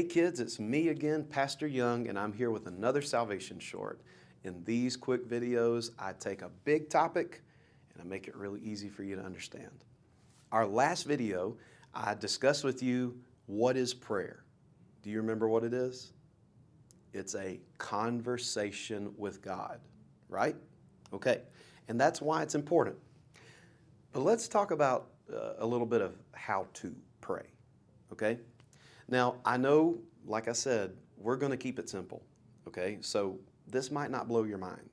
kids, it's me again, Pastor Young, and I'm here with another Salvation Short. In these quick videos, I take a big topic and I make it really easy for you to understand. Our last video, I discussed with you what is prayer. Do you remember what it is? It's a conversation with God, right? Okay, and that's why it's important. But let's talk about a little bit of how to pray, okay? Now, I know, like I said, we're going to keep it simple, okay? So this might not blow your mind,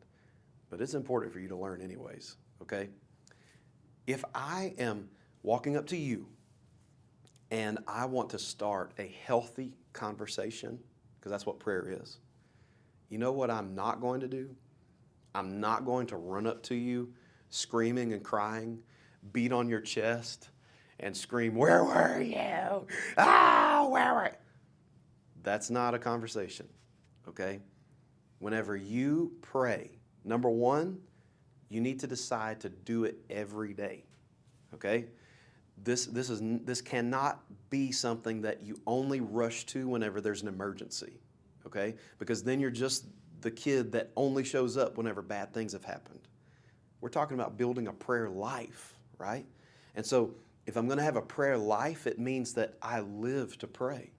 but it's important for you to learn anyways, okay? If I am walking up to you and I want to start a healthy conversation, because that's what prayer is, you know what I'm not going to do? I'm not going to run up to you screaming and crying, beat on your chest, and scream, "Where were you? Ah, where were you?" That's not a conversation, okay? Whenever you pray, number one, you need to decide to do it every day, okay? This cannot be something that you only rush to whenever there's an emergency, okay? Because then you're just the kid that only shows up whenever bad things have happened. We're talking about building a prayer life, right? And so if I'm going to have a prayer life, it means that I live to pray,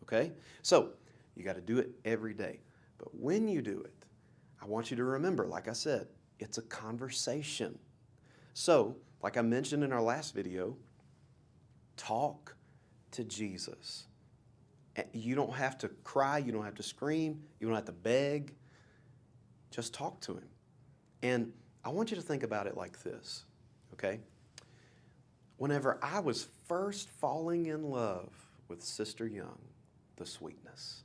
okay? So you got to do it every day. But when you do it, I want you to remember, like I said, it's a conversation. So, like I mentioned in our last video, talk to Jesus. You don't have to cry, you don't have to scream, you don't have to beg. Just talk to him. And I want you to think about it like this, okay? Whenever I was first falling in love with Sister Young, the sweetness,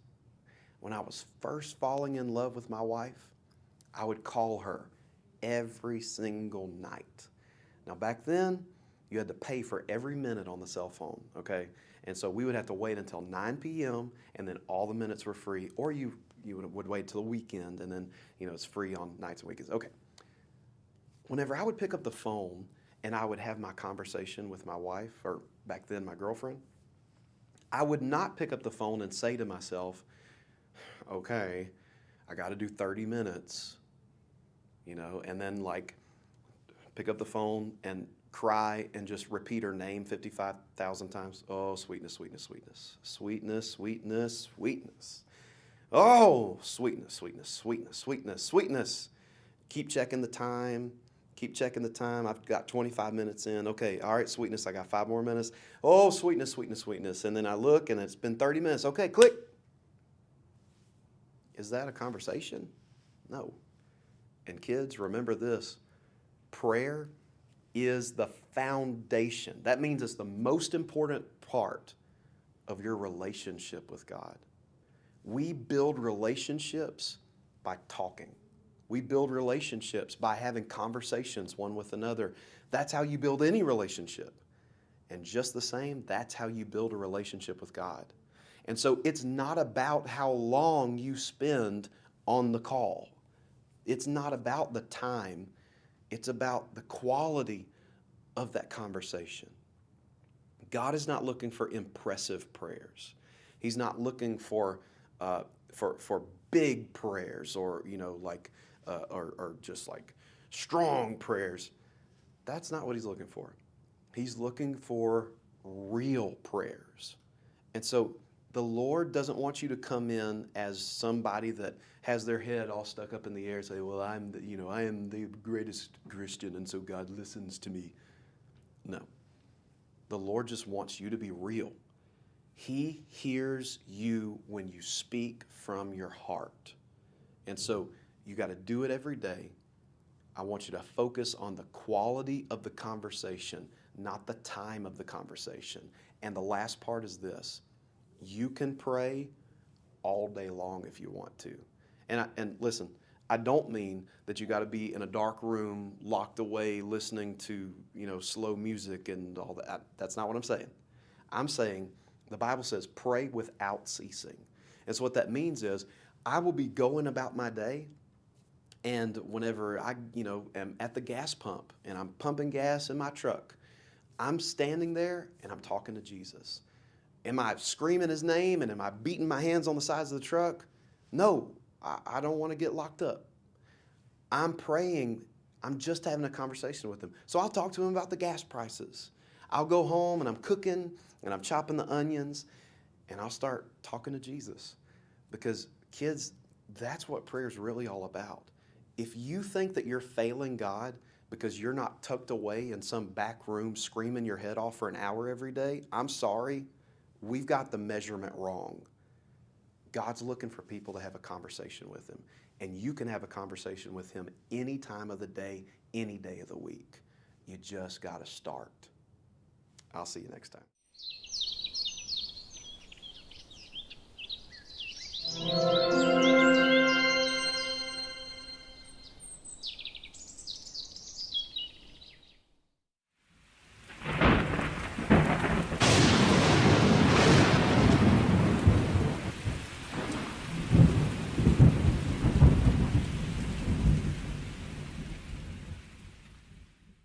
when I was first falling in love with my wife, I would call her every single night. Now back then, you had to pay for every minute on the cell phone, okay? And so we would have to wait until 9 p.m. and then all the minutes were free, or you would wait till the weekend and then, it's free on nights and weekends. Okay. Whenever I would pick up the phone and I would have my conversation with my wife, or back then my girlfriend, I would not pick up the phone and say to myself, okay, I got to do 30 minutes, and then like pick up the phone and cry and just repeat her name 55,000 times. Oh, sweetness, sweetness, sweetness. Sweetness, sweetness, sweetness. Oh, sweetness, sweetness, sweetness, sweetness, sweetness. Keep checking the time. Keep checking the time. I've got 25 minutes in. Okay, all right, sweetness, I got 5 more minutes. Oh, sweetness, sweetness, sweetness. And then I look and it's been 30 minutes. Okay, click. Is that a conversation? No. And kids, remember this. Prayer is the foundation. That means it's the most important part of your relationship with God. We build relationships by talking. We build relationships by having conversations one with another. That's how you build any relationship. And just the same, that's how you build a relationship with God. And so it's not about how long you spend on the call. It's not about the time. It's about the quality of that conversation. God is not looking for impressive prayers. He's not looking for big prayers or just like strong prayers. That's not what he's looking for. He's looking for real prayers. And so the Lord doesn't want you to come in as somebody that has their head all stuck up in the air and say, well, I am the greatest Christian and so God listens to me. No. The Lord just wants you to be real. He hears you when you speak from your heart. And so you got to do it every day. I want you to focus on the quality of the conversation, not the time of the conversation. And the last part is this. You can pray all day long if you want to. And listen, I don't mean that you got to be in a dark room, locked away, listening to, slow music and all that. That's not what I'm saying. I'm saying the Bible says pray without ceasing. And so what that means is I will be going about my day, and whenever I, am at the gas pump and I'm pumping gas in my truck, I'm standing there and I'm talking to Jesus. Am I screaming his name and am I beating my hands on the sides of the truck? No, I don't want to get locked up. I'm praying. I'm just having a conversation with him. So I'll talk to him about the gas prices. I'll go home and I'm cooking and I'm chopping the onions and I'll start talking to Jesus. Because kids, that's what prayer is really all about. If you think that you're failing God because you're not tucked away in some back room screaming your head off for an hour every day, I'm sorry, we've got the measurement wrong. God's looking for people to have a conversation with him. And you can have a conversation with him any time of the day, any day of the week. You just got to start. I'll see you next time.